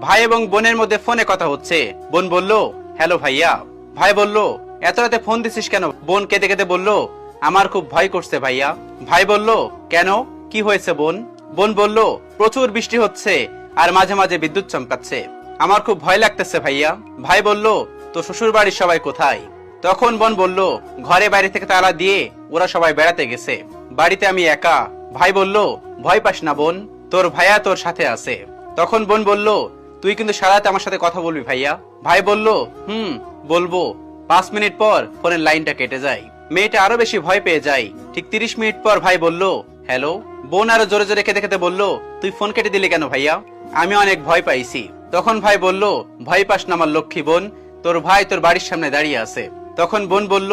ভাই এবং বোনের মধ্যে ফোনে কথা হচ্ছে। বোন বলল, হ্যালো ভাইয়া। ভাই বলল, এত রাতে ফোন দিছিস কেন? বোন কেঁদে কেঁদে বলল, আমার খুব ভয় করছে ভাইয়া। ভাই বলল, কেন, কি হয়েছে বোন? বোন বলল, প্রচুর বৃষ্টি হচ্ছে আর মাঝে মাঝে বিদ্যুৎ চমকাচ্ছে, আমার খুব ভয় লাগতেছে ভাইয়া। ভাই বলল, তো শ্বশুর বাড়ির সবাই কোথায়? তখন বোন বলল, ঘরে বাইরে থেকে তালা দিয়ে ওরা সবাই বেড়াতে গেছে, বাড়িতে আমি একা। ভাই বলল, ভয় পাস না বোন, তোর ভাইয়া তোর সাথে আছে। তখন বোন বলল, তুই কিন্তু সারাতে আমার সাথে কথা বলবি ভাইয়া। ভাই বলল, বলবো। 5 মিনিট পর ফোনের লাইনটা কেটে যায়। মেয়েটা আরো বেশি ভয় পেয়ে যায়। ঠিক 30 মিনিট পর ভাই বলল, হ্যালো। বোন আরো জোরে জোরে খেতে খেতে বলল, তুই ফোন কেটে দিলি কেন ভাইয়া? আমি অনেক ভয় পাইছি। তখন ভাই বলল, ভয় পাস না আমার লক্ষ্মী বোন, তোর ভাই তোর বাড়ির সামনে দাঁড়িয়ে আছে। তখন বোন বলল,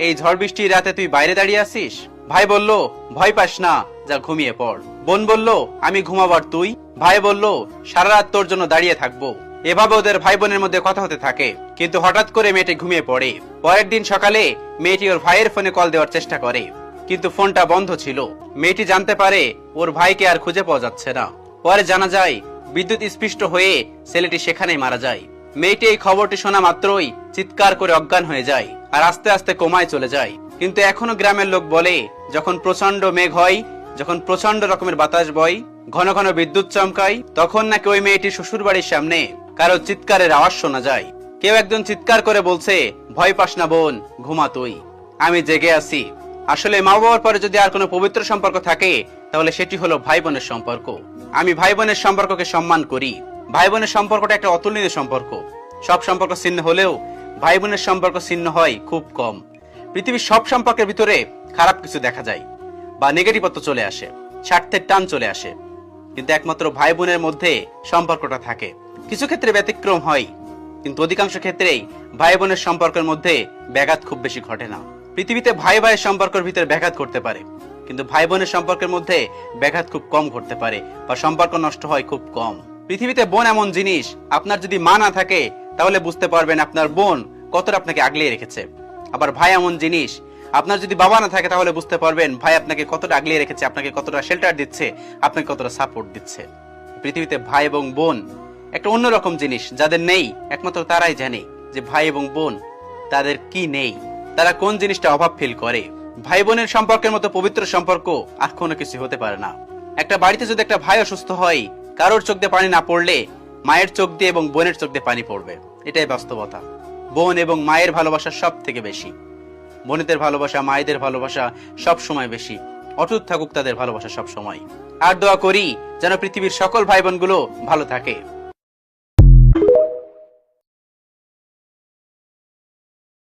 এই ঝড় বৃষ্টির রাতে তুই বাইরে দাঁড়িয়ে আছিস? ভাই বলল, ভয় পাস না, যা ঘুমিয়ে পড়। বোন বলল, আমি ঘুমাবার তুই? ভাই বলল, সারা রাত তোর জন্য দাঁড়িয়ে থাকবো। এভাবে ওদের ভাই বোনের মধ্যে কথা হতে থাকে। কিন্তু হঠাৎ করে মেয়েটি ঘুমিয়ে পড়ে। পরের দিন সকালে মেয়েটি ওর ভাইয়ের ফোনে কল দেওয়ার চেষ্টা করে, কিন্তু ফোনটা বন্ধ ছিল। মেয়েটি জানতে পারে ওর ভাইকে আর খুঁজে পাওয়া যাচ্ছে না। পরে জানা যায় বিদ্যুৎ স্পৃষ্ট হয়ে ছেলেটি সেখানেই মারা যায়। মেয়েটি এই খবরটি শোনা মাত্রই চিৎকার করে অজ্ঞান হয়ে যায় আর আস্তে আস্তে কোমায় চলে যায়। কিন্তু এখনো গ্রামের লোক বলে, যখন প্রচন্ড মেঘ হয়, যখন প্রচন্ড রকমের বাতাস বয়, ঘন ঘন বিদ্যুৎ চমকায়, তখন নাকি ওই মেয়েটির শ্বশুর বাড়ির সামনে কারো চিৎকারের আওয়াজ শোনা যায়। কেউ একজন চিৎকার করে বলছে, ভয় পাস না বোন, ঘুমা তুই, আমি জেগে আছি। আসলে মা বাবার পরে যদি আর কোনো পবিত্র সম্পর্ক থাকে, তাহলে সেটি হলো ভাই বোনের সম্পর্ক। আমি ভাই বোনের সম্পর্ককে সম্মান করি। ভাই বোনের সম্পর্কটা একটা অতুলনীয় সম্পর্ক। সব সম্পর্ক ছিন্ন হলেও ভাই বোনের সম্পর্ক ছিন্ন হয় খুব কম। পৃথিবীর সব সম্পর্কের ভিতরে খারাপ কিছু দেখা যায় বা নেগেটিভত্ব চলে আসে, স্বার্থের টান চলে আসে, কিন্তু একমাত্র ভাই বোনের মধ্যে সম্পর্কটা থাকে। কিছু ক্ষেত্রে ব্যতিক্রম হয়, কিন্তু অধিকাংশ ক্ষেত্রেই ভাই বোনের সম্পর্কের মধ্যে ব্যাঘাত খুব বেশি ঘটে না। পৃথিবীতে ভাই ভাইয়ের সম্পর্কের ভিতরে ব্যাঘাত করতে পারে, কিন্তু ভাই বোনের সম্পর্কের মধ্যে ব্যাঘাত খুব কম ঘটতে পারে বা সম্পর্ক নষ্ট হয় খুব কম। পৃথিবীতে বোন এমন জিনিস, আপনার যদি মা না থাকে তাহলে বুঝতে পারবেন আপনার বোন কতটা আপনাকে আগলিয়ে রেখেছে। আবার ভাই এমন জিনিস, আপনার যদি বাবা না থাকে তাহলে বুঝতে পারবেন ভাই আপনাকে কতটা আগলিয়ে রেখেছে, আপনাকে কতটা শেল্টার দিচ্ছে, আপনাকে কতটা সাপোর্ট দিচ্ছে। পৃথিবীতে ভাই এবং বোন একটা অন্যরকম জিনিস, যাদের নেই একমাত্র তারাই জানে যে ভাই এবং বোন তাদের কি নেই, তারা কোন জিনিসটা অভাব ফিল করে। ভাই বোনের সম্পর্কের মতো পবিত্র সম্পর্ক আর কোনো কিছু হতে পারে না। একটা বাড়িতে যদি একটা ভাই অসুস্থ হয়, কারোর চোখ দিয়ে পানি না পড়লে মায়ের চোখ দিয়ে এবং বোনের চোখ দিয়ে পানি পড়বে, এটাই বাস্তবতা। বোন এবং মায়ের ভালোবাসা সব থেকে বেশি। বোনেদের ভালোবাসা, মায়েদের ভালোবাসা সব সময় বেশি। অটুট থাকুক তাদের ভালোবাসা সব সময়। আর দোয়া করি যেন পৃথিবীর সকল ভাই বোনগুলো ভালো থাকে।